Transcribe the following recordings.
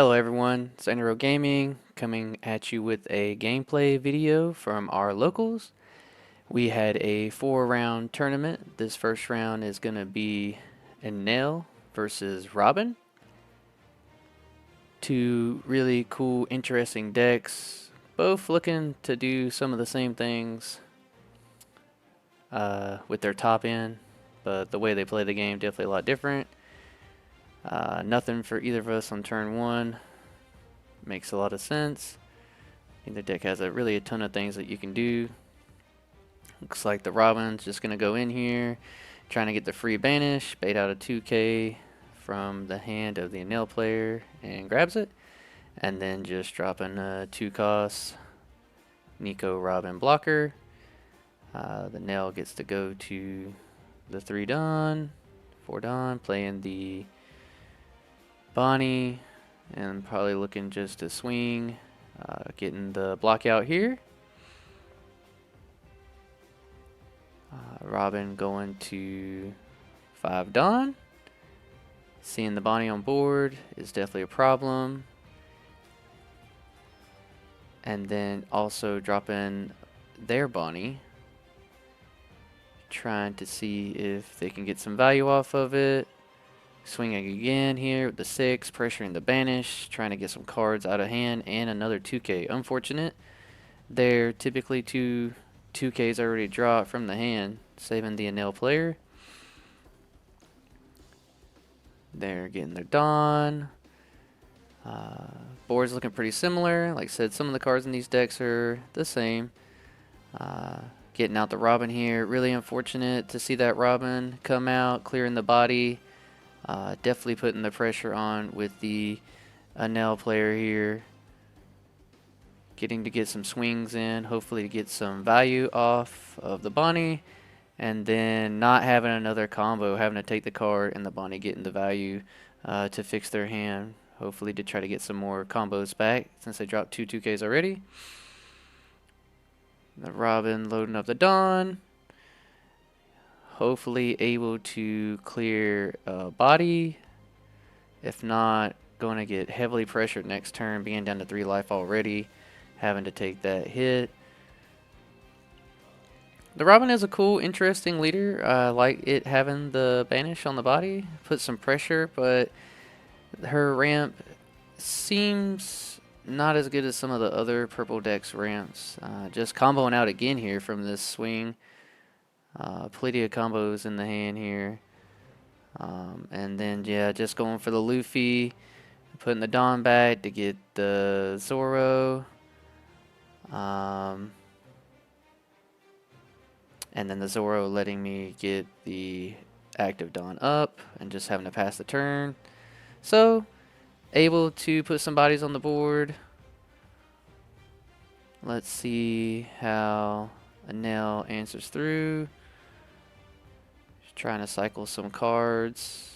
Hello everyone, it's Enel Gaming coming at you with a gameplay video from our locals. We had a 4-round tournament. This first round is going to be Enel versus Robin. Two really cool, interesting decks, both looking to do some of the same things with their top end, but the way they play the game definitely a lot different. Nothing for either of us on turn 1. Makes a lot of sense. Either deck has really a ton of things that you can do. Looks like the Robin's just going to go in here, trying to get the free banish, bait out a 2k from the hand of the Enel player, and grabs it. And then just dropping a 2-cost Nico Robin blocker. The Enel gets to go to the 3 Dawn, 4 Dawn, playing the Bonnie, and probably looking just to swing, getting the block out here. Robin going to 5 Dawn. Seeing the Bonnie on board is definitely a problem. And then also dropping their Bonnie, trying to see if they can get some value off of it. Swinging again here with the 6, pressuring the banish, trying to get some cards out of hand, and another 2k. Unfortunate. They're typically 2Ks already dropped from the hand, saving the Enel player. They're getting their Dawn. Board's looking pretty similar. Like I said, some of the cards in these decks are the same. Getting out the Robin here. Really unfortunate to see that Robin come out, clearing the body. Definitely putting the pressure on with the Enel player here. Getting to get some swings in, hopefully to get some value off of the Bonnie. And then not having another combo, having to take the card and the Bonnie getting the value to fix their hand. Hopefully to try to get some more combos back since they dropped 2 2Ks already. The Robin loading up the Dawn. Hopefully able to clear body. If not, going to get heavily pressured next turn, being down to 3 life already, having to take that hit. The Robin is a cool, interesting leader. Like it having the banish on the body, put some pressure, but her ramp seems not as good as some of the other purple decks ramps. Just comboing out again here from this swing. Plenty of combos in the hand here. And then, yeah, just going for the Luffy. Putting the Dawn back to get the Zoro. And then the Zoro letting me get the active Dawn up. And just having to pass the turn. So, able to put some bodies on the board. Let's see how Enel answers through. Trying to cycle some cards,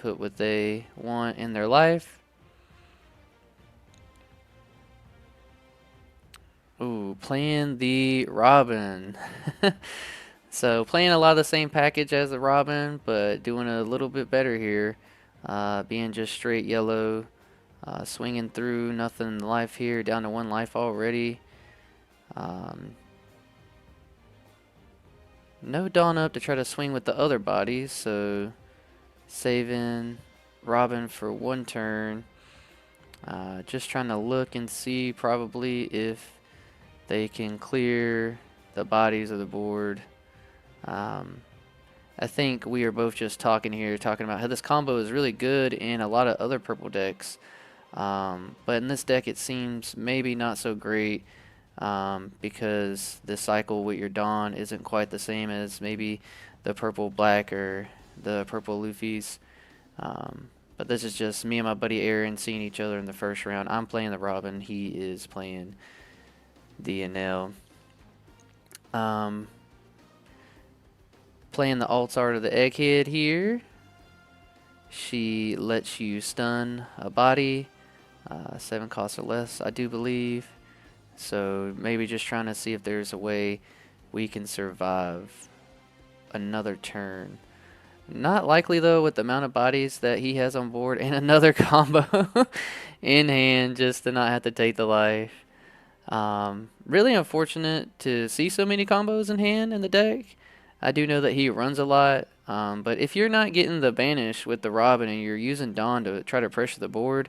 put what they want in their life. Ooh, playing the Robin. So playing a lot of the same package as the Robin, but doing a little bit better here. Being just straight yellow, swinging through, nothing in life here, down to 1 life already. No Dawn up to try to swing with the other bodies, so saving Robin for 1 turn. Just trying to look and see probably if they can clear the bodies of the board. I think we are both just talking about how this combo is really good in a lot of other purple decks. But in this deck it seems maybe not so great. Because the cycle with your Dawn isn't quite the same as maybe the purple black or the purple Luffy's. But this is just me and my buddy Aaron seeing each other in the first round. I'm playing the Robin. He is playing the Enel. Playing the alt art of the Egghead here. She lets you stun a body. 7 costs or less, I do believe. So maybe just trying to see if there's a way we can survive another turn. Not likely though with the amount of bodies that he has on board and another combo in hand just to not have to take the life. Really unfortunate to see so many combos in hand in the deck. I do know that he runs a lot, but if you're not getting the banish with the Robin and you're using Dawn to try to pressure the board,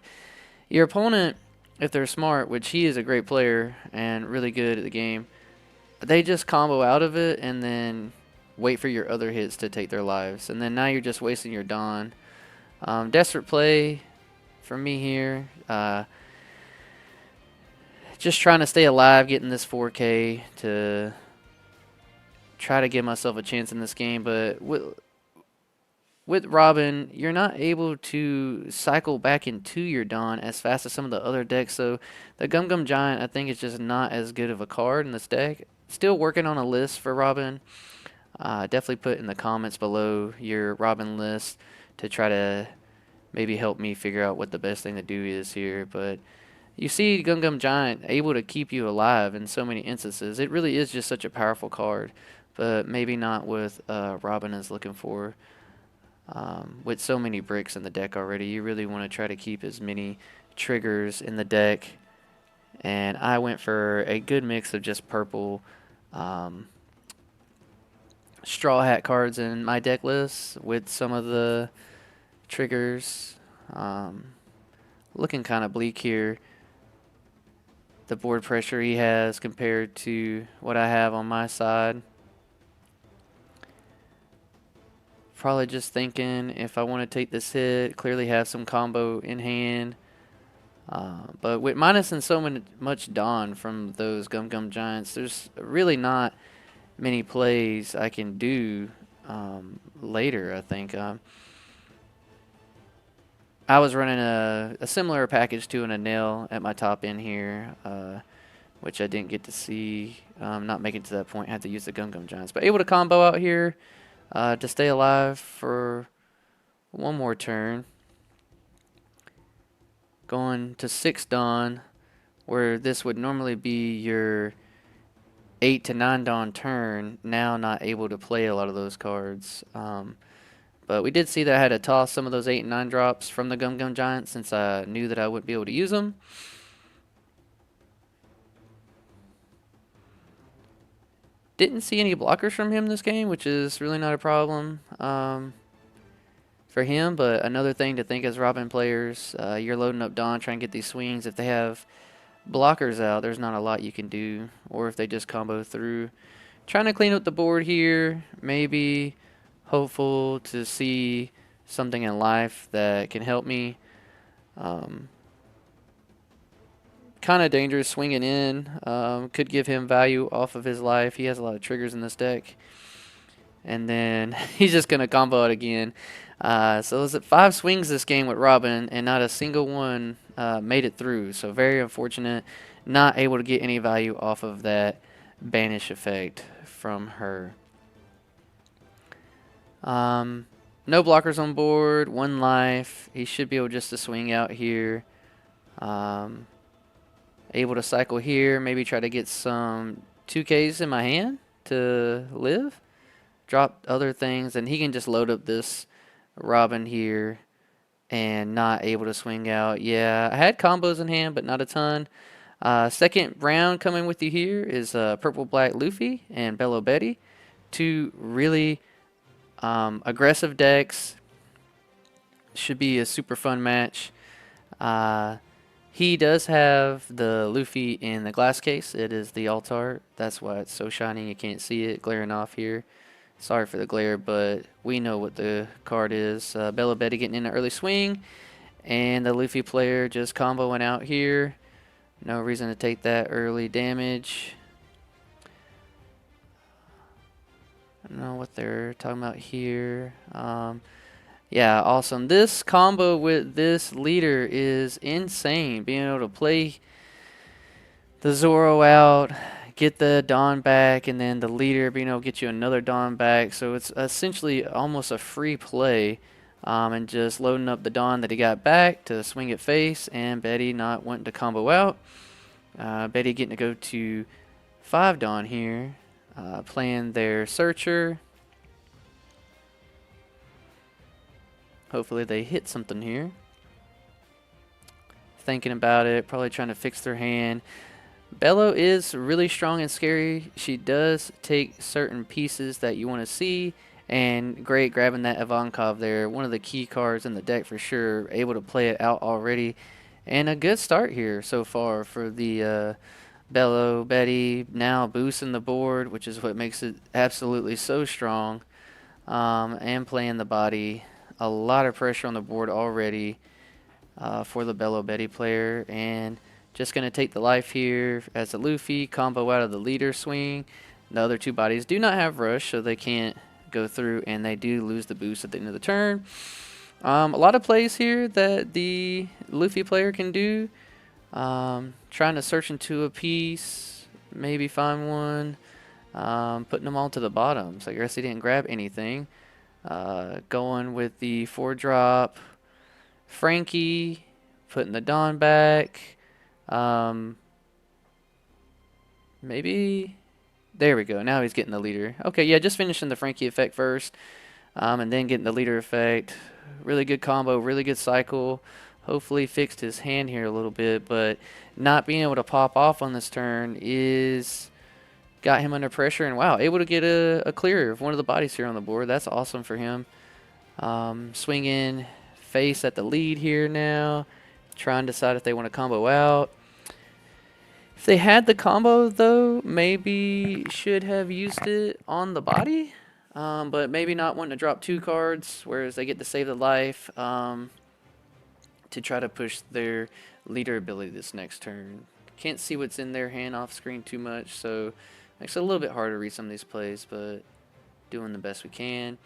your opponent, if they're smart, which he is a great player and really good at the game, they just combo out of it and then wait for your other hits to take their lives. And then now you're just wasting your Dawn. Desperate play for me here. Just trying to stay alive, getting this 4K to try to give myself a chance in this game. But with Robin, you're not able to cycle back into your Dawn as fast as some of the other decks. So the Gum Gum Giant, I think, is just not as good of a card in this deck. Still working on a list for Robin. Definitely put in the comments below your Robin list to try to maybe help me figure out what the best thing to do is here. But you see Gum Gum Giant able to keep you alive in so many instances. It really is just such a powerful card, but maybe not with Robin is looking for. With so many bricks in the deck already, you really want to try to keep as many triggers in the deck. And I went for a good mix of just purple Straw Hat cards in my deck list with some of the triggers. Looking kind of bleak here. The board pressure he has compared to what I have on my side. Probably just thinking if I want to take this hit, clearly have some combo in hand. But with minusing so much Dawn from those Gum Gum Giants, there's really not many plays I can do later, I think. I was running a similar package to an Enel at my top end here, which I didn't get to see. Not making it to that point, I had to use the Gum Gum Giants. But able to combo out here to stay alive for one more turn. Going to 6 Dawn, where this would normally be your 8 to 9 Dawn turn. Now not able to play a lot of those cards. But we did see that I had to toss some of those 8 and 9 drops from the Gum Gum Giant since I knew that I wouldn't be able to use them. Didn't see any blockers from him this game, which is really not a problem for him. But another thing to think as Robin players, you're loading up Dawn, trying to get these swings. If they have blockers out, there's not a lot you can do. Or if they just combo through. Trying to clean up the board here, maybe hopeful to see something in life that can help me. Kind of dangerous swinging in. Could give him value off of his life. He has a lot of triggers in this deck. And then he's just going to combo it again. So it was 5 swings this game with Robin, and not a single one made it through. So very unfortunate. Not able to get any value off of that banish effect from her. No blockers on board. 1 life. He should be able just to swing out here. Able to cycle here. Maybe try to get some 2Ks in my hand to live. Drop other things, and he can just load up this Robin here and not able to swing out. Yeah, I had combos in hand, but not a ton. Second round coming with you here is Purple Black Luffy and Belobetty. 2 really aggressive decks. Should be a super fun match. He does have the Luffy in the glass case. It is the alt art. That's why it's so shiny you can't see it glaring off here. Sorry for the glare, but we know what the card is. Belobetty getting in an early swing, and the Luffy player just comboing out here. No reason to take that early damage. I don't know what they're talking about here. Yeah, awesome. This combo with this leader is insane. Being able to play the Zoro out, get the Dawn back, and then the leader being able to get you another Dawn back. So it's essentially almost a free play. And just loading up the Dawn that he got back to swing at face, and Betty not wanting to combo out. Betty getting to go to 5 Dawn here, playing their Searcher. Hopefully they hit something here. Thinking about it, probably trying to fix their hand. Belo is really strong and scary. She does take certain pieces that you want to see, and great grabbing that Ivankov there. One of the key cards in the deck for sure. Able to play it out already. And a good start here so far for the belobetty. Now boosting the board, which is what makes it absolutely so strong. And playing the body. A lot of pressure on the board already for the belobetty player. And just going to take the life here as a Luffy, combo out of the leader swing. The other two bodies do not have rush, so they can't go through, and they do lose the boost at the end of the turn. A lot of plays here that the Luffy player can do. Trying to search into a piece, maybe find one. Putting them all to the bottom, so I guess he didn't grab anything. Going with the 4-drop. Frankie, putting the Dawn back. Maybe there we go. Now he's getting the leader. Okay, yeah, just finishing the Frankie effect first, and then getting the leader effect. Really good combo, really good cycle. Hopefully fixed his hand here a little bit, but not being able to pop off on this turn is got him under pressure. And wow, able to get a clear of one of the bodies here on the board. That's awesome for him. Swinging face at the lead here now. Trying to decide if they want to combo out. If they had the combo, though, maybe should have used it on the body. But maybe not wanting to drop 2 cards, whereas they get to save the life to try to push their leader ability this next turn. Can't see what's in their hand off screen too much, so makes it a little bit harder to read some of these plays, but doing the best we can.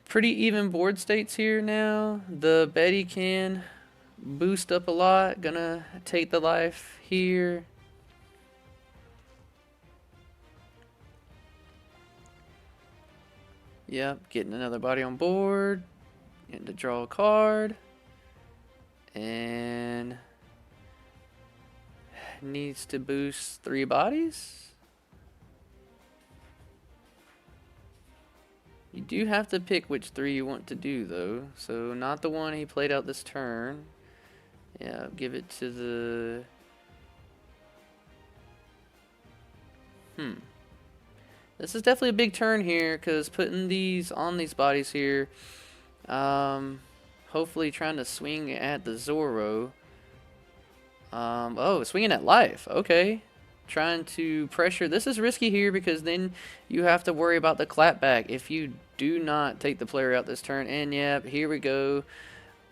Pretty even board states here now. The Betty can boost up a lot. Gonna take the life here. Yep, getting another body on board. Getting to draw a card. And needs to boost 3 bodies. You do have to pick which 3 you want to do, though. So not the one he played out this turn. Yeah, give it to the... This is definitely a big turn here, because putting these on these bodies here, hopefully trying to swing at the Zoro. Oh, swinging at life. Okay. Trying to pressure. This is risky here, because then you have to worry about the clapback if you do not take the player out this turn. And yep, here we go.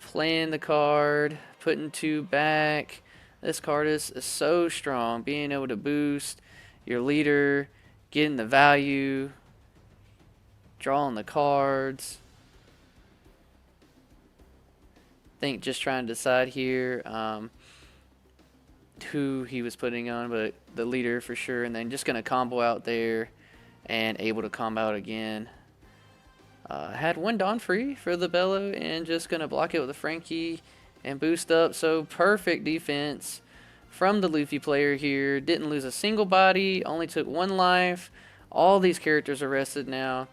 Playing the card, putting 2 back. This card is so strong. Being able to boost your leader, getting the value, drawing the cards. Think just trying to decide here who he was putting on, but the leader for sure, and then just going to combo out there and able to combo out again. Had 1 Dawn free for the Belo, and just going to block it with a Frankie and boost up. So perfect defense from the Luffy player here. Didn't lose a single body, only took 1 life. All these characters are rested now,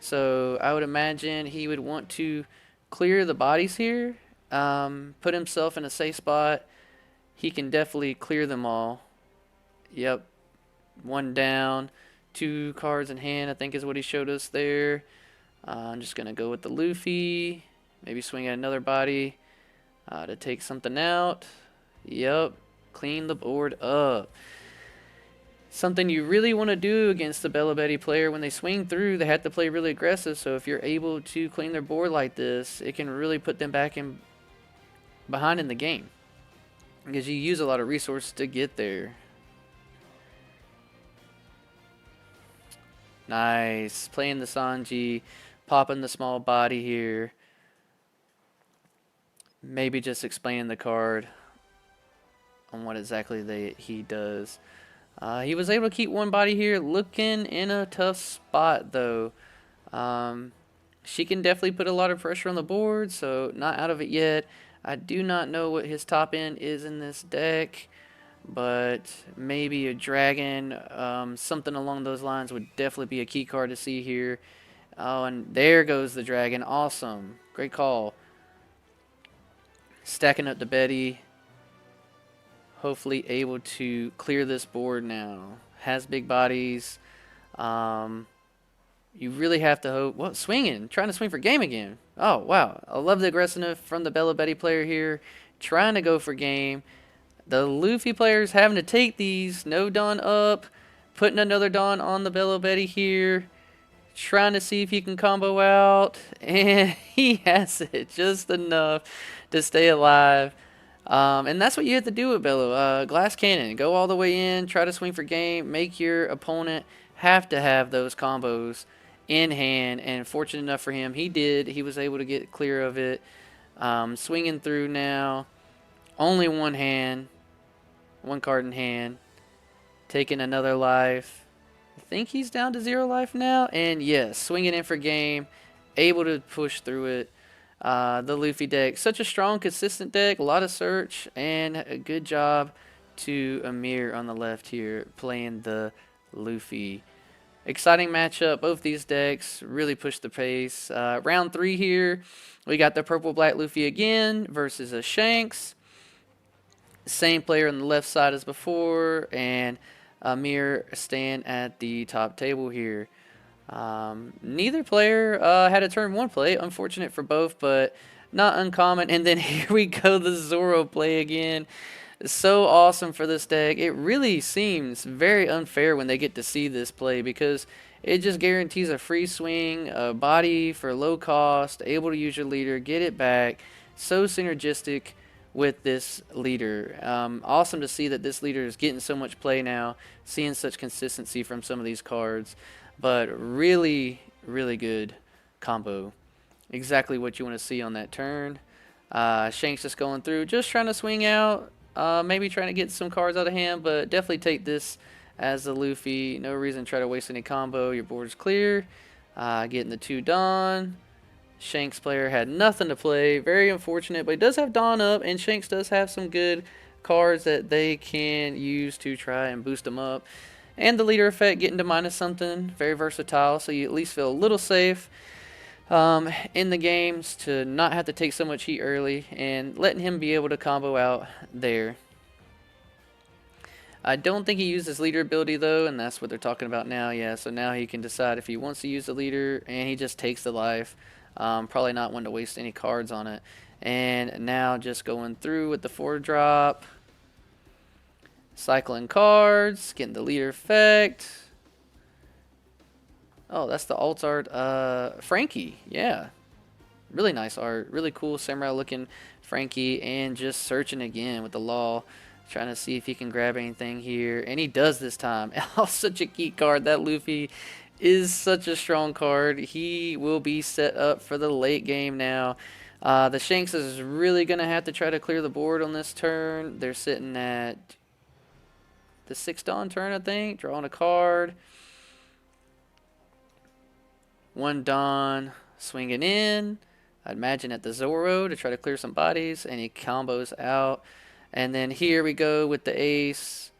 so I would imagine he would want to clear the bodies here, put himself in a safe spot. He can definitely clear them all. Yep, 1 down, 2 cards in hand, I think is what he showed us there. I'm just going to go with the Luffy, maybe swing at another body to take something out. Yep, clean the board up. Something you really want to do against the belobetty player, when they swing through, they have to play really aggressive. So if you're able to clean their board like this, it can really put them back in behind in the game, because you use a lot of resources to get there. Nice. Playing the Sanji, popping the small body here. Maybe just explaining the card on what exactly he does. He was able to keep 1 body here, looking in a tough spot though. She can definitely put a lot of pressure on the board, so not out of it yet. I do not know what his top end is in this deck, but maybe a dragon, something along those lines would definitely be a key card to see here. Oh, and there goes the dragon. Awesome. Great call. Stacking up the Betty. Hopefully able to clear this board now. Has big bodies. You really have to hope. What? Swinging. Trying to swing for game again. Oh, wow. I love the aggressiveness from the belobetty player here. Trying to go for game. The Luffy player's having to take these. No Dawn up. Putting another Dawn on the belobetty here. Trying to see if he can combo out. And he has it just enough to stay alive. And that's what you have to do with Belo. Glass Cannon. Go all the way in. Try to swing for game. Make your opponent have to have those combos in hand. And fortunate enough for him, he did. He was able to get clear of it. Swinging through now. Only one hand. One card in hand. Taking another life. I think he's down to 0 life now. And yes, swinging in for game. Able to push through it. The Luffy deck, such a strong, consistent deck, a lot of search, and a good job to Amir on the left here, playing the Luffy. Exciting matchup, both these decks really push the pace. Round 3 here, we got the purple-black Luffy again versus a Shanks. Same player on the left side as before, and Amir staying at the top table here. Neither player had a turn 1 play. Unfortunate for both, but not uncommon. And then here we go, the Zoro play again. So awesome for this deck. It really seems very unfair when they get to see this play because it just guarantees a free swing, a body for low cost, able to use your leader, get it back. So synergistic with this leader. Awesome to see that this leader is getting so much play now, seeing such consistency from some of these cards. But really, really good combo. Exactly what you want to see on that turn. Shanks just going through, just trying to swing out. Maybe trying to get some cards out of hand, but definitely take this as the Luffy. No reason to try to waste any combo. Your board's clear. Getting the 2 Dawn. Shanks player had nothing to play. Very unfortunate, but he does have Dawn up, and Shanks does have some good cards that they can use to try and boost them up. And the leader effect getting to minus something. Very versatile, so you at least feel a little safe in the games to not have to take so much heat early and letting him be able to combo out there. I don't think he used his leader ability though, and that's what they're talking about now. Yeah, so now he can decide if he wants to use the leader, and he just takes the life. Probably not one to waste any cards on it. And now just going through with the 4-drop. Cycling cards, getting the leader effect. Oh, that's the alt art. Frankie, yeah. Really nice art. Really cool samurai looking Frankie. And just searching again with the law. Trying to see if he can grab anything here. And he does this time. Oh, such a key card. That Luffy is such a strong card. He will be set up for the late game now. The Shanks is really going to have to try to clear the board on this turn. They're sitting at the 6 Dawn turn, I think. Drawing a card. 1 Dawn. Swinging in. I'd imagine at the Zoro to try to clear some bodies. And he combos out. And then here we go with the ace.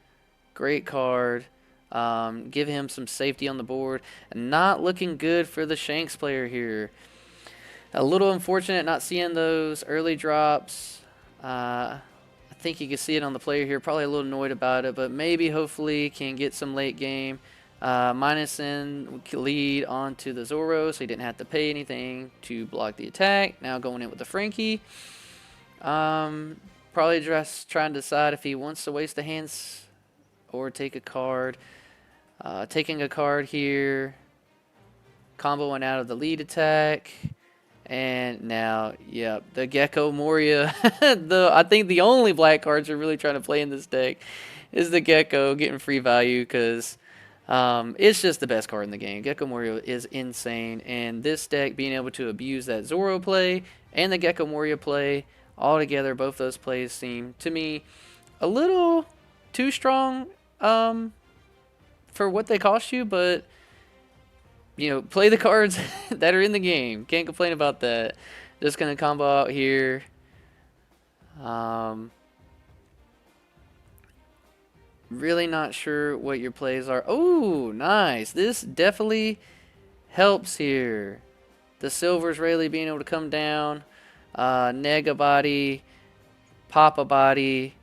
Great card. Give him some safety on the board. Not looking good for the Shanks player here. A little unfortunate not seeing those early drops. I think you can see it on the player here. Probably a little annoyed about it, but maybe hopefully can get some late game. Minus in lead onto the Zoro, so he didn't have to pay anything to block the attack. Now going in with the Frankie. Probably just trying to decide if he wants to waste the hands or take a card. Taking a card here. Comboing out of the lead attack. And now, yep, the Gecko Moria. I think the only black cards you're really trying to play in this deck is the Gecko, getting free value because it's just the best card in the game. Gecko Moria is insane, and this deck being able to abuse that Zoro play and the Gecko Moria play all together, both those plays seem to me a little too strong for what they cost you, but you know, play the cards that are in the game. Can't complain about that. Just gonna combo out here. Really not sure what your plays are. Oh, nice. This definitely helps here. The silvers Rayleigh being able to come down, neg a body, pop a body.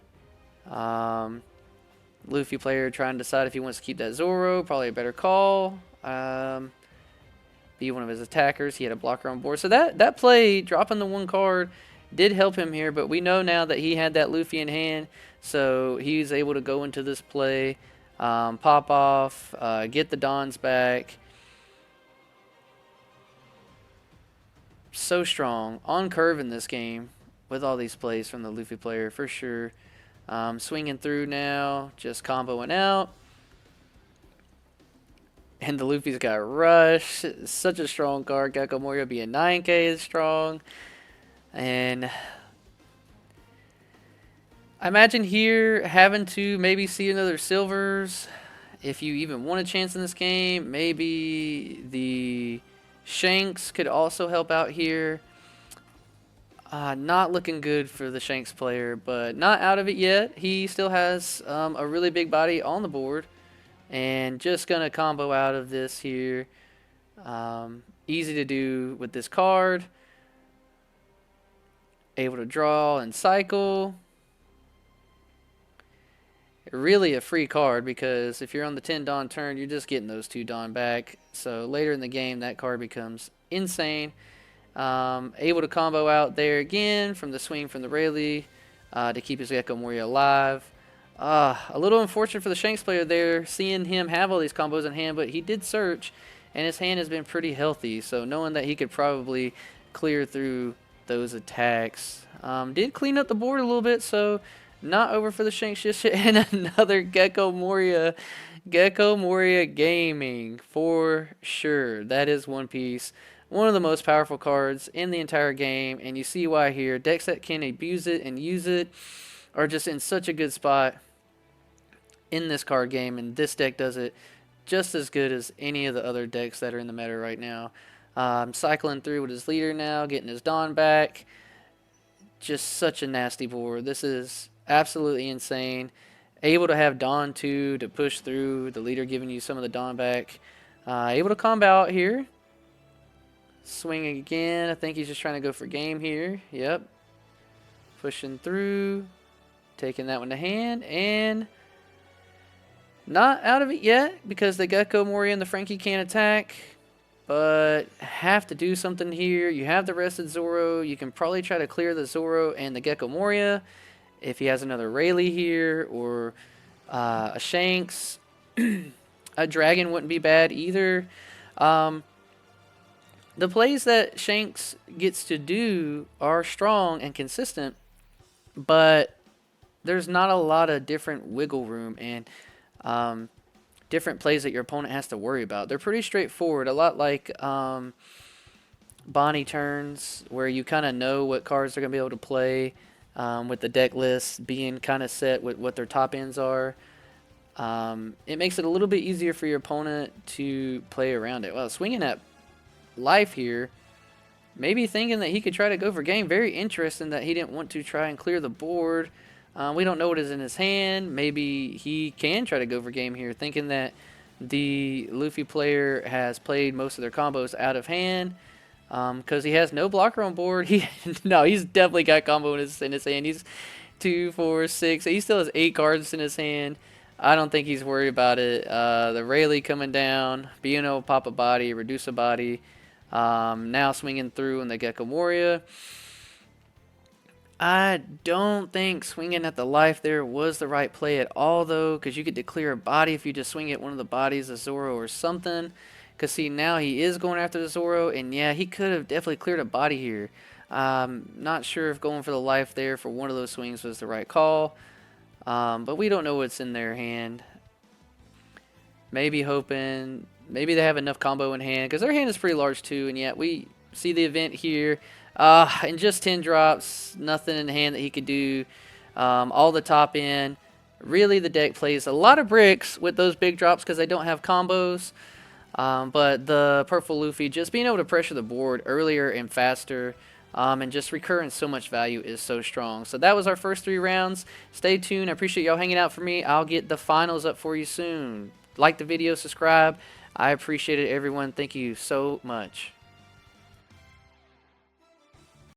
Luffy player trying to decide if he wants to keep that Zoro. Probably a better call. Be one of his attackers. He had a blocker on board. So that play, dropping the one card, did help him here. But we know now that he had that Luffy in hand. So he's able to go into this play, pop off, get the Dons back. So strong. On curve in this game with all these plays from the Luffy player for sure. Swinging through now, just comboing out. And the Luffy's got Rush. Such a strong card. Gecko Moria being 9k is strong. And I imagine here having to maybe see another silvers. If you even want a chance in this game, maybe the Shanks could also help out here. Not looking good for the Shanks player, but not out of it yet. He still has a really big body on the board. And just going to combo out of this here. Easy to do with this card. Able to draw and cycle. Really a free card because if you're on the 10 Dawn turn, you're just getting those 2 Dawn back. So later in the game, that card becomes insane. Able to combo out there again from the swing from the Rayleigh to keep his Gecko Moria alive. A little unfortunate for the Shanks player there, seeing him have all these combos in hand, but he did search, and his hand has been pretty healthy. So knowing that he could probably clear through those attacks. Did clean up the board a little bit, so not over for the Shanks just yet. And another Gecko Moria Gaming for sure. That is One Piece. One of the most powerful cards in the entire game, and you see why here. Decks that can abuse it and use it are just in such a good spot in this card game, and this deck does it just as good as any of the other decks that are in the meta right now. Cycling through with his leader now, getting his Dawn back. Just such a nasty board. This is absolutely insane. Able to have Dawn 2 to push through, the leader giving you some of the Dawn back. Able to combo out here. Swinging again. I think he's just trying to go for game here. Yep. Pushing through. Taking that one to hand. And not out of it yet because the Gecko Moria and the Frankie can't attack. But have to do something here. You have the rested Zoro. You can probably try to clear the Zoro and the Gecko Moria. If he has another Rayleigh here or a Shanks. A Dragon wouldn't be bad either. The plays that Shanks gets to do are strong and consistent, but there's not a lot of different wiggle room and different plays that your opponent has to worry about. They're pretty straightforward, a lot like Bonnie turns, where you kind of know what cards they're going to be able to play with the deck list being kind of set with what their top ends are. It makes it a little bit easier for your opponent to play around it. Well, swinging at life here, maybe thinking that he could try to go for game. Very interesting that he didn't want to try and clear the board. We don't know what is in his hand. Maybe he can try to go for game here, thinking that the Luffy player has played most of their combos out of hand because he has no blocker on board. No, he's definitely got combo in his hand. He's 2, 4, 6. He still has 8 cards in his hand. I don't think he's worried about it. The Rayleigh coming down, being able to pop a body, reduce a body. Now swinging through in the Gecko Moria. I don't think swinging at the life there was the right play at all, though, because you could declare a body if you just swing at one of the bodies, a Zoro or something. Because, see, now he is going after the Zoro, and, yeah, he could have definitely cleared a body here. Not sure if going for the life there for one of those swings was the right call. But we don't know what's in their hand. Maybe hoping, maybe they have enough combo in hand, because their hand is pretty large too, and yet we see the event here. And just 10 drops, nothing in hand that he could do. All the top end. Really, the deck plays a lot of bricks with those big drops because they don't have combos. But the purple Luffy just being able to pressure the board earlier and faster. And just recurring so much value is so strong. So that was our first 3 rounds. Stay tuned. I appreciate y'all hanging out for me. I'll get the finals up for you soon. like the video, subscribe. I appreciate it, everyone. Thank you so much.